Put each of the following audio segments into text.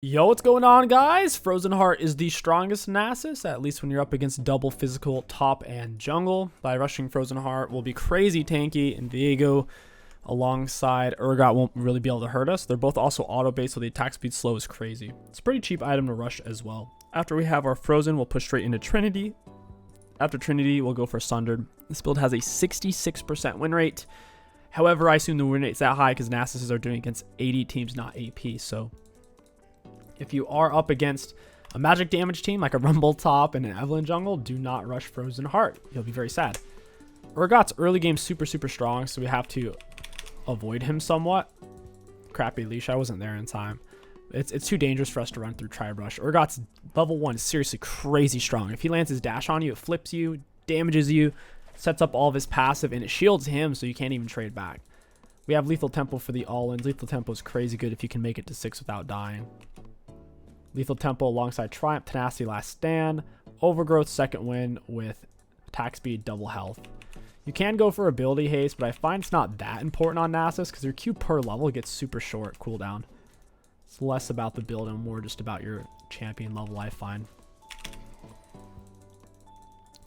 Yo, what's going on, guys? Frozen Heart is the strongest Nasus, at least when you're up against double physical top and jungle. By rushing Frozen Heart will be crazy tanky, and Viego alongside Urgot won't really be able to hurt us. They're both also auto-based, so the attack speed slow is crazy. It's a pretty cheap item to rush as well. After we have our Frozen, we'll push straight into Trinity. After Trinity, we'll go for Sundered. This build has a 66% win rate. However, I assume the win rate's that high because Nasuses are doing against 80 teams, not AP, so if you are up against a magic damage team like a Rumble top and an Evelyn jungle, do not rush Frozen Heart. You'll be very sad. Urgot's early game super strong, so we have to avoid him somewhat. Crappy leash, I wasn't there in time. It's too dangerous for us to run through Tri-Brush. Urgot's level 1 is seriously crazy strong. If he lands his dash on you, it flips you, damages you, sets up all of his passive, and it shields him so you can't even trade back. We have Lethal Tempo for the all-ins. Lethal Tempo is crazy good if you can make it to 6 without dying. Lethal Tempo alongside Triumph, Tenacity, Last Stand, Overgrowth, Second Wind with attack speed, double health. You can go for ability haste, but I find it's not that important on Nasus because your Q per level gets super short cooldown. It's less about the build and more just about your champion level, I find.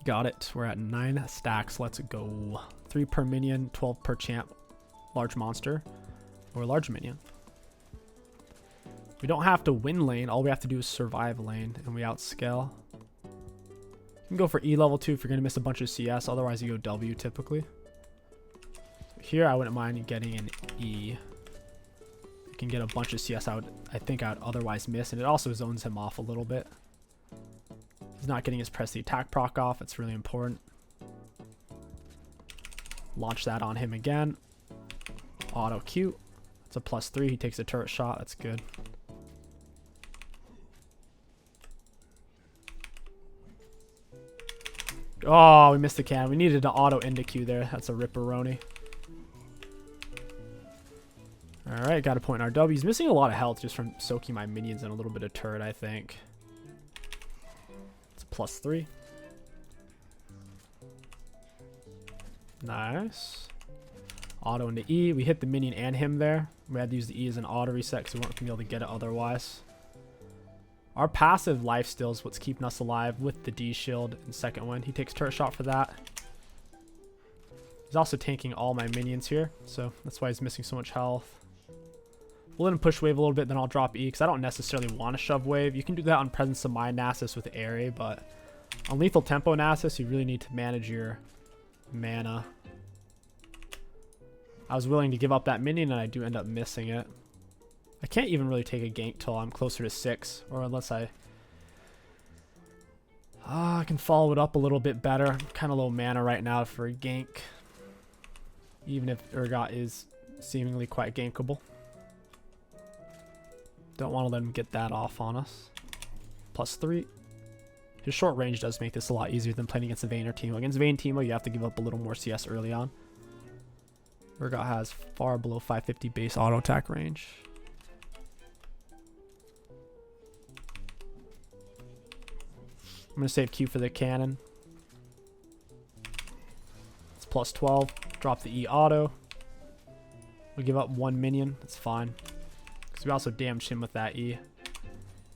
Got it. We're at 9 stacks. Let's go. 3 per minion, 12 per champ, large monster, or large minion. We don't have to win lane. All we have to do is survive lane, and we outscale. You can go for E level 2 if you're going to miss a bunch of CS. Otherwise, you go W typically. Here, I wouldn't mind getting an E. You can get a bunch of CS I think I would otherwise miss, and it also zones him off a little bit. He's not getting his press the attack proc off. It's really important. Launch that on him again. Auto Q. It's a +3. He takes a turret shot. That's good. Oh, we missed the can. We needed to auto into Q there. That's a ripperoni. Alright, got a point in our W. He's missing a lot of health just from soaking my minions and a little bit of turret, I think. It's a +3. Nice. Auto into E. We hit the minion and him there. We had to use the E as an auto reset because we weren't going to be able to get it otherwise. Our passive life steal is what's keeping us alive with the D shield and second wind. He takes turret shot for that. He's also tanking all my minions here, so that's why he's missing so much health. We'll let him push wave a little bit, then I'll drop E because I don't necessarily want to shove wave. You can do that on Presence of Mind Nasus with Airy, but on Lethal Tempo Nasus, you really need to manage your mana. I was willing to give up that minion, and I do end up missing it. I can't even really take a gank till I'm closer to 6, or unless I can follow it up a little bit better. I'm kind of low mana right now for a gank, even if Urgot is seemingly quite gankable. Don't want to let him get that off on us. +3. His short range does make this a lot easier than playing against a Vayne or Teemo. Against Vayne Teemo, you have to give up a little more CS early on. Urgot has far below 550 base auto attack range. I'm going to save Q for the cannon. It's +12. Drop the E auto. We give up 1 minion. That's fine. Because we also damaged him with that E.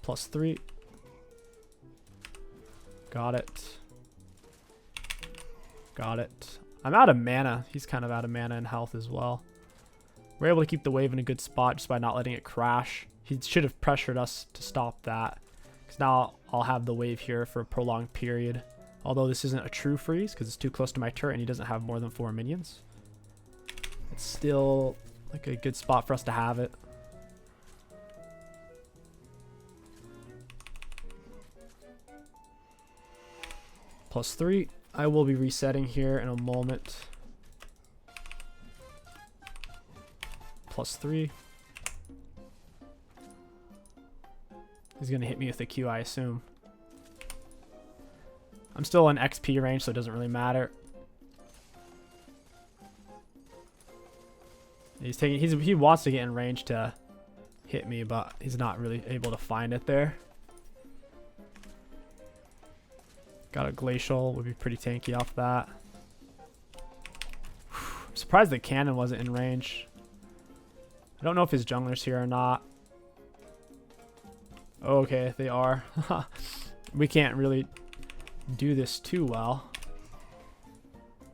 +3. Got it. Got it. I'm out of mana. He's kind of out of mana and health as well. We're able to keep the wave in a good spot just by not letting it crash. He should have pressured us to stop that. Because now I'll have the wave here for a prolonged period. Although this isn't a true freeze because it's too close to my turret and he doesn't have more than 4 minions. It's still like a good spot for us to have it. +3. I will be resetting here in a moment. +3. He's going to hit me with the Q, I assume. I'm still in XP range, so it doesn't really matter. He wants to get in range to hit me, but he's not really able to find it there. Got a Glacial, would be pretty tanky off that. I'm surprised the cannon wasn't in range. I don't know if his jungler's here or not. Okay, they are. We can't really do this too well.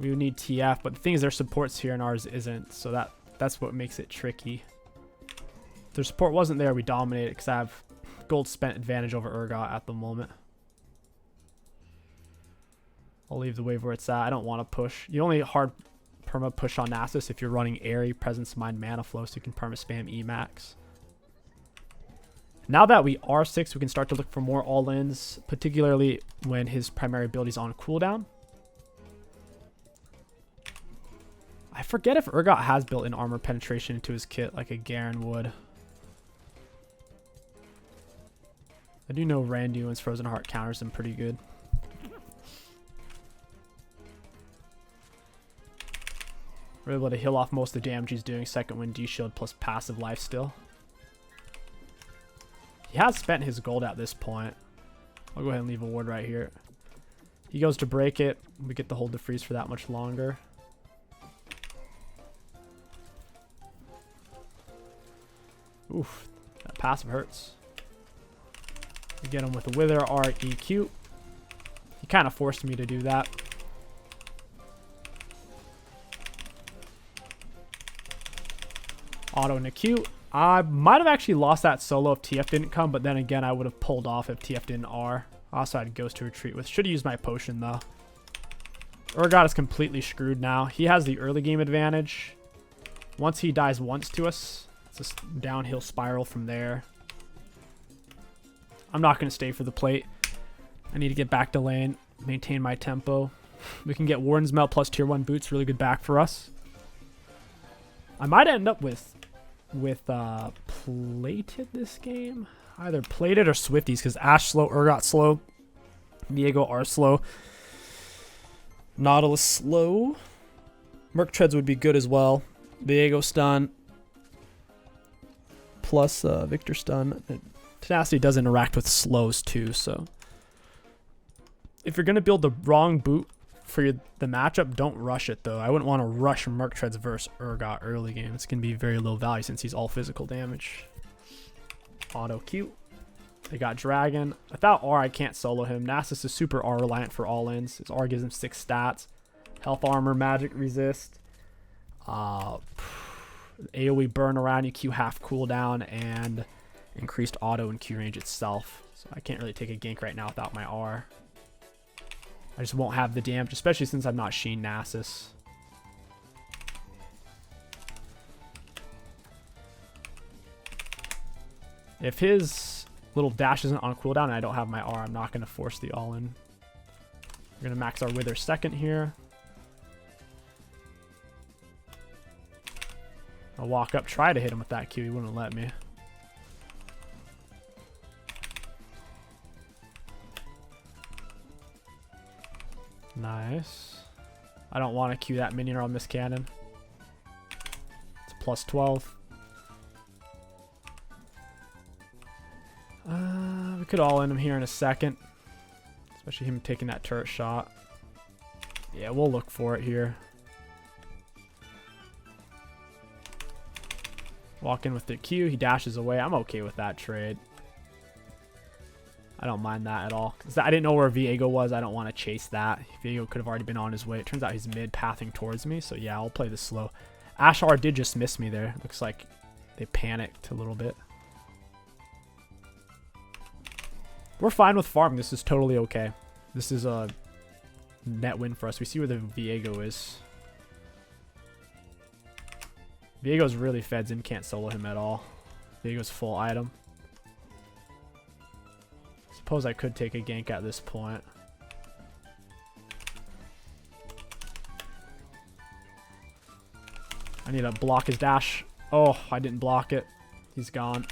We would need TF, but the thing is their support's here and ours isn't, so that's what makes it tricky. If their support wasn't there, we dominate it because I have gold spent advantage over Urgot at the moment. I'll leave the wave where it's at. I don't want to push. You only hard perma push on Nasus if you're running Airy, Presence Mind, Mana Flow, so you can perma spam Emax. Now that we are 6, we can start to look for more all-ins, particularly when his primary ability is on cooldown. I forget if Urgot has built-in armor penetration into his kit like a Garen would. I do know Randuin's Frozen Heart counters him pretty good. We're able to heal off most of the damage he's doing. Second wind, D-shield plus passive life still. He has spent his gold at this point. I'll go ahead and leave a ward right here. He goes to break it. We get to hold the freeze for that much longer. Oof, that passive hurts. We get him with a Wither, R, E, Q. He kind of forced me to do that. Auto and a Q. I might have actually lost that solo if TF didn't come, but then again, I would have pulled off if TF didn't R. I also had Ghost to retreat with. Should have used my potion, though. Urgot is completely screwed now. He has the early game advantage. Once he dies once to us, it's a downhill spiral from there. I'm not going to stay for the plate. I need to get back to lane, maintain my tempo. We can get Warden's Melt plus tier 1 boots, really good back for us. I might end up with plated this game. Either plated or Swifties, because Ashe slow, Urgot slow, Viego R slow, Nautilus slow. Merc Treads would be good as well. Viego stun plus Victor stun. Tenacity does interact with slows too, so if you're gonna build the wrong boot for the matchup, don't rush it though. I wouldn't want to rush Merc Treads versus Urgot early game. It's gonna be very low value since he's all physical damage. Auto Q. They got Dragon. Without R, I can't solo him. Nasus is super R reliant for all ins. His R gives him 6 stats. Health armor, magic resist. AoE burn around you, Q half cooldown, and increased auto and Q range itself. So I can't really take a gank right now without my R. I just won't have the damage, especially since I'm not Sheen Nasus. If his little dash isn't on cooldown and I don't have my R, I'm not going to force the all-in. We're going to max our Wither second here. I'll walk up, try to hit him with that Q. He wouldn't let me. Nice. I don't want to Q that minion or I'll miss cannon. It's a plus 12. We could all end him here in a second. Especially him taking that turret shot. Yeah, we'll look for it here. Walk in with the Q. He dashes away. I'm okay with that trade. I don't mind that at all. I didn't know where Viego was. I don't want to chase that. Viego could have already been on his way. It turns out he's mid pathing towards me. So yeah, I'll play this slow. Ashe R did just miss me there. Looks like they panicked a little bit. We're fine with farming. This is totally okay. This is a net win for us. We see where the Viego is. Viego's really feds in. Can't solo him at all. Viego's full item. Suppose I could take a gank at this point. I need to block his dash. Oh, I didn't block it. He's gone.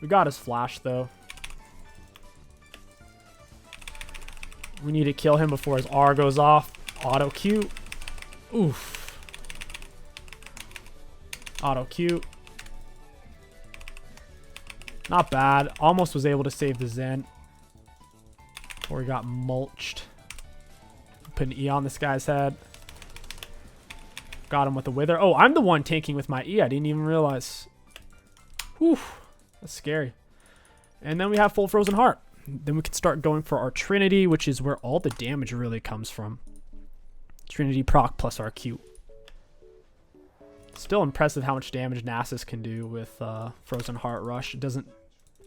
We got his flash though. We need to kill him before his R goes off. Auto Q. Oof. Auto Q. Not bad. Almost was able to save the Zen. Before he got mulched. Put an E on this guy's head. Got him with the Wither. Oh, I'm the one tanking with my E. I didn't even realize. Whew. That's scary. And then we have full Frozen Heart. Then we can start going for our Trinity, which is where all the damage really comes from. Trinity proc plus our Q. Still impressive how much damage Nasus can do with Frozen Heart Rush. It doesn't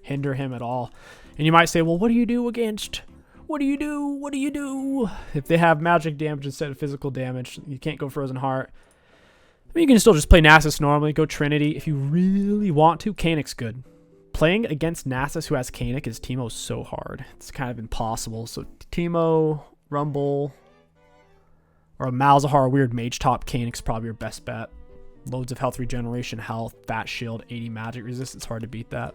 hinder him at all. And you might say, well, what do you do against... What do you do? What do you do? If they have magic damage instead of physical damage, you can't go Frozen Heart. I mean, you can still just play Nasus normally. Go Trinity. If you really want to, Canic's good. Playing against Nasus who has Canic is Teemo's so hard. It's kind of impossible. So Teemo, Rumble, or a Malzahar weird mage top Canic's probably your best bet. Loads of health regeneration, health, fat shield, 80 magic resist. It's hard to beat that.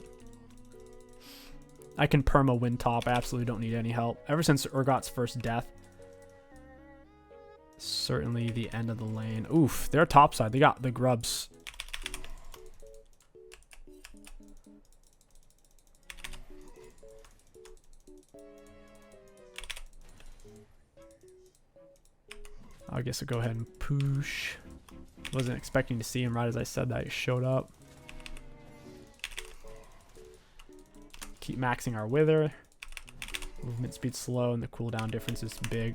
I can perma win top. I absolutely don't need any help. Ever since Urgot's first death. Certainly the end of the lane. Oof, they're topside. They got the grubs. I guess I'll go ahead and push. Wasn't expecting to see him right as I said that. He showed up. Keep maxing our Wither. Movement speed slow and the cooldown difference is big.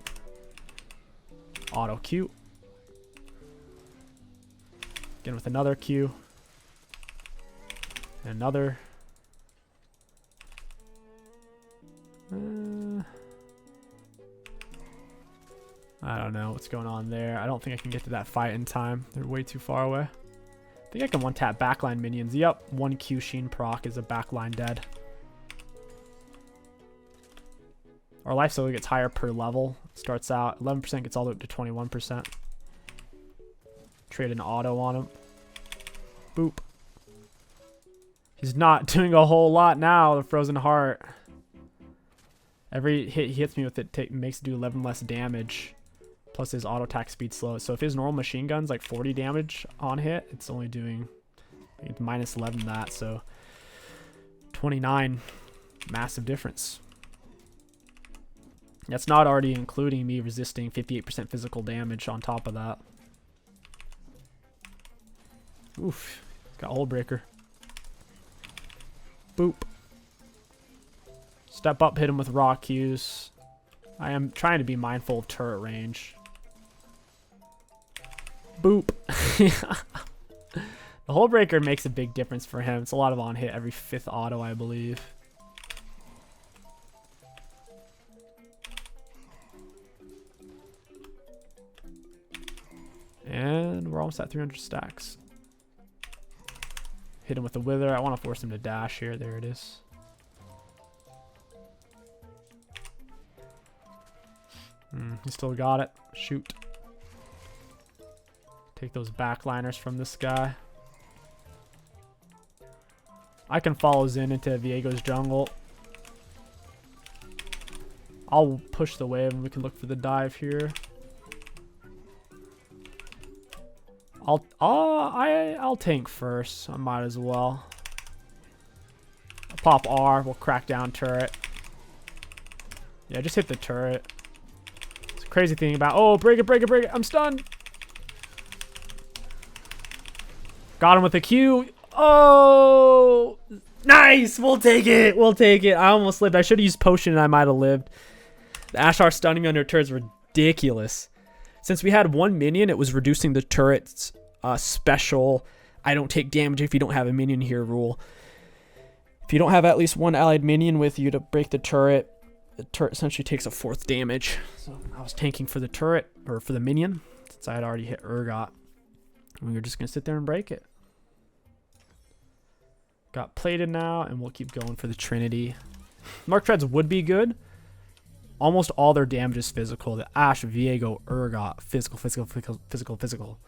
Auto Q. Again with another Q. And another. I don't know what's going on there. I don't think I can get to that fight in time. They're way too far away. I think I can one-tap backline minions. Yep, 1 Q Sheen proc is a backline dead. Our life steal gets higher per level. Starts out 11%, gets all the way up to 21%. Trade an auto on him. Boop. He's not doing a whole lot now, the Frozen Heart. Every hit he hits me with it makes it do 11 less damage. Plus his auto attack speed slow. So if his normal machine gun's like 40 damage on hit, it's only doing minus 11 that. So 29. Massive difference. That's not already including me resisting 58% physical damage on top of that. Oof. Got Hull Breaker. Boop. Step up, hit him with raw Qs. I am trying to be mindful of turret range. Boop. The Hull Breaker makes a big difference for him. It's a lot of on hit every 5th auto, I believe. And we're almost at 300 stacks. Hit him with the Wither. I want to force him to dash here. There it is. He still got it. Shoot. Take those backliners from this guy. I can follow Xin into Viego's jungle. I'll push the wave and we can look for the dive here. I'll tank first. I might as well. I'll pop R. We'll crack down turret. Yeah, just hit the turret. It's a crazy thing about. Oh, break it, break it, break it. I'm stunned. Got him with a Q. Oh, nice. We'll take it. We'll take it. I almost lived. I should have used potion and I might have lived. The Ashar stunning me under turret is ridiculous. Since we had 1 minion, it was reducing the turret's special I don't take damage if you don't have a minion here rule. If you don't have at least 1 allied minion with you to break the turret essentially takes a 4th damage. So I was tanking for the turret, or for the minion, since I had already hit Urgot. And we were just going to sit there and break it. Got plated now, and we'll keep going for the Trinity. Mark Treads would be good. Almost all their damage is physical. The Ashe, Viego, Urgot, physical, physical, physical, physical, physical.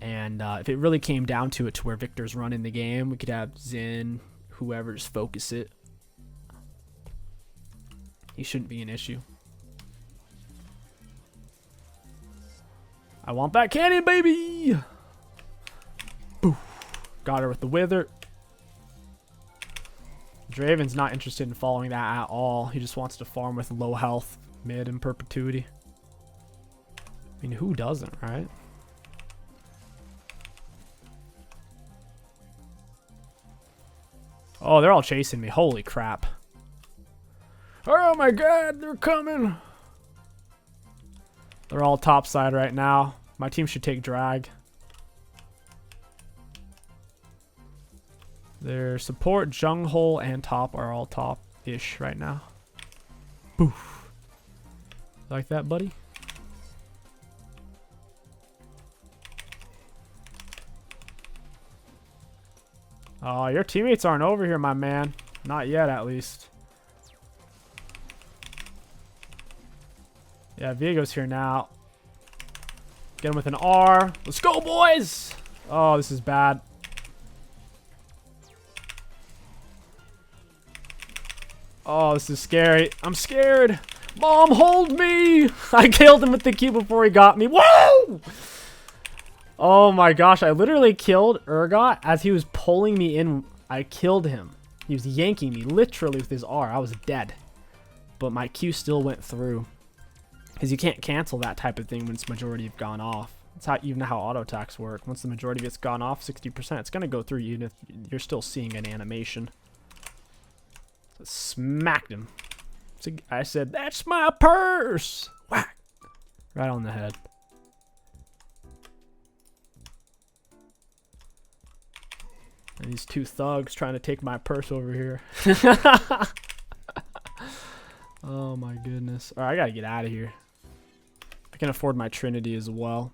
And if it really came down to it, to where Victor's running the game, we could have Xin, whoever, just focus it. He shouldn't be an issue. I want that cannon, baby! Boo. Got her with the Wither. Draven's not interested in following that at all. He just wants to farm with low health, mid, and perpetuity. I mean, who doesn't, right? Oh, they're all chasing me. Holy crap. Oh my god, they're coming. They're all topside right now. My team should take drag. Their support, jungle, and top are all top-ish right now. Boof. Like that, buddy? Oh, your teammates aren't over here, my man. Not yet, at least. Yeah, Viego's here now. Get him with an R. Let's go, boys! Oh, this is bad. Oh, this is scary. I'm scared. Mom, hold me! I killed him with the Q before he got me. Whoa! Oh my gosh, I literally killed Urgot as he was pulling me in. I killed him. He was yanking me literally with his R. I was dead. But my Q still went through. Because you can't cancel that type of thing when it's majority have gone off. That's how even how auto attacks work. Once the majority of it's gone off, 60%, it's going to go through even if you're still seeing an animation. So smacked him. So I said, that's my purse! Whack! Right on the head. And these two thugs trying to take my purse over here. Oh my goodness. Alright, I gotta get out of here. I can afford my Trinity as well.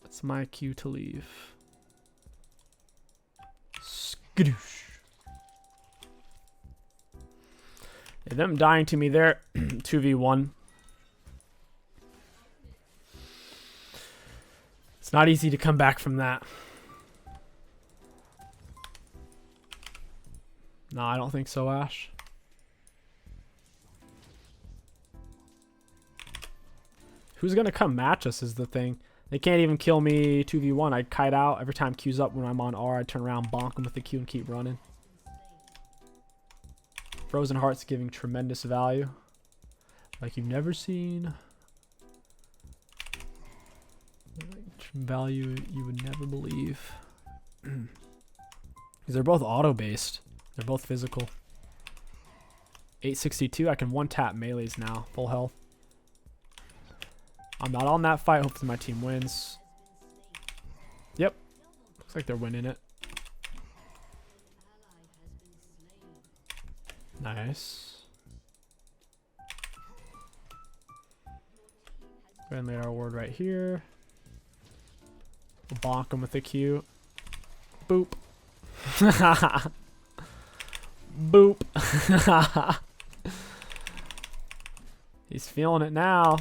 That's my cue to leave. Skadoosh. Yeah, them dying to me there. 2v1. It's not easy to come back from that. No, I don't think so, Ash. Who's gonna come match us is the thing. They can't even kill me 2v1. I kite out. Every time Q's up when I'm on R, I turn around, bonk them with the Q and keep running. Frozen Heart's giving tremendous value. Like you've never seen. Value you would never believe. Because they're both auto-based. They're both physical. 862. I can one-tap melees now. Full health. I'm not on that fight. Hopefully my team wins. Yep. Looks like they're winning it. Nice. Go ahead and lay our ward right here. We'll bonk him with the Q. Boop. Boop. He's feeling it now.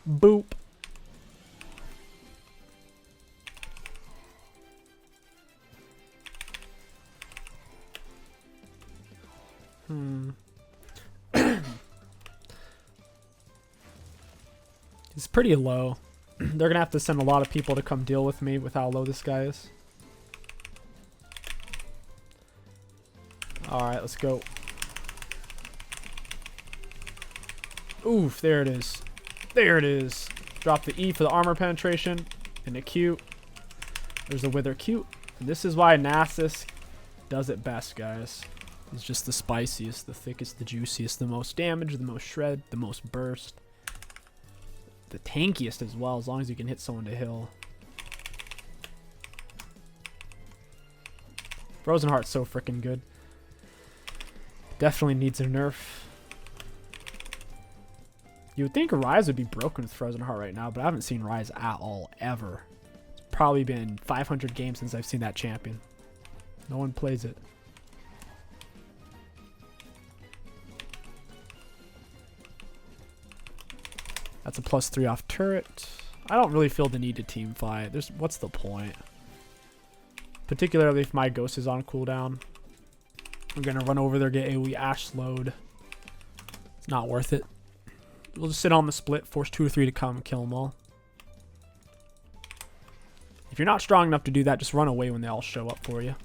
Boop. He's pretty low. They're gonna have to send a lot of people to come deal with me with how low this guy is. Alright, let's go. Oof, there it is. There it is. Drop the E for the armor penetration and the Q. There's the Wither Q. And this is why Nasus does it best, guys. He's just the spiciest, the thickest, the juiciest, the most damage, the most shred, the most burst. The tankiest as well, as long as you can hit someone to heal. Frozen Heart's so freaking good. Definitely needs a nerf. You would think Rise would be broken with Frozen Heart right now, but I haven't seen Rise at all, ever. It's probably been 500 games since I've seen that champion. No one plays it. That's a +3 off turret. I don't really feel the need to team fight. What's the point? Particularly if my ghost is on cooldown. I'm gonna run over there, get AoE Ash slowed. It's not worth it. We'll just sit on the split, force 2 or 3 to come and kill them all. If you're not strong enough to do that, just run away when they all show up for you.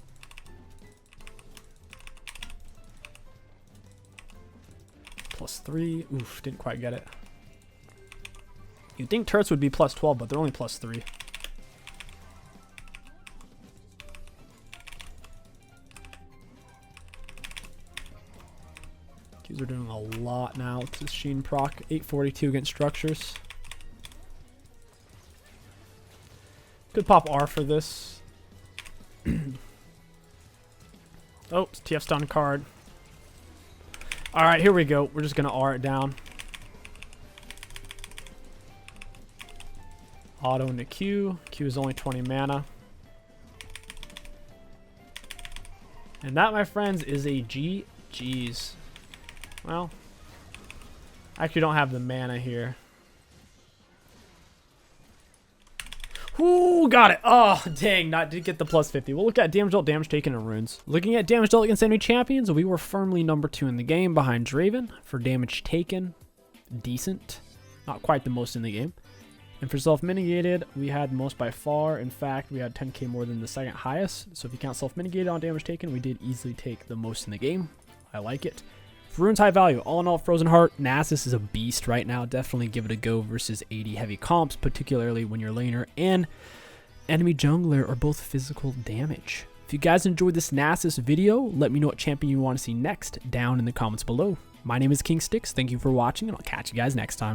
+3. Oof, didn't quite get it. You'd think turrets would be +12, but they're only +3. Qs are doing a lot now. It's a Sheen proc, 842 against structures. Could pop R for this. Oh, it's TF stun card. Alright, here we go. We're just going to R it down. Auto into Q. Q is only 20 mana. And that, my friends, is a GG's. Well, I actually don't have the mana here. Ooh, got it. Oh, dang, did get the plus 50. We'll look at damage dealt, damage taken, and runes. Looking at damage dealt against enemy champions, we were firmly number 2 in the game behind Draven. For damage taken, decent. Not quite the most in the game. And for self-mitigated, we had most by far. In fact, we had 10k more than the second highest. So if you count self-mitigated on damage taken, we did easily take the most in the game. I like it. For runes, high value. All in all, Frozen Heart, Nasus is a beast right now. Definitely give it a go versus 80 heavy comps, particularly when your laner and enemy jungler are both physical damage. If you guys enjoyed this Nasus video, let me know what champion you want to see next down in the comments below. My name is King Sticks. Thank you for watching, and I'll catch you guys next time.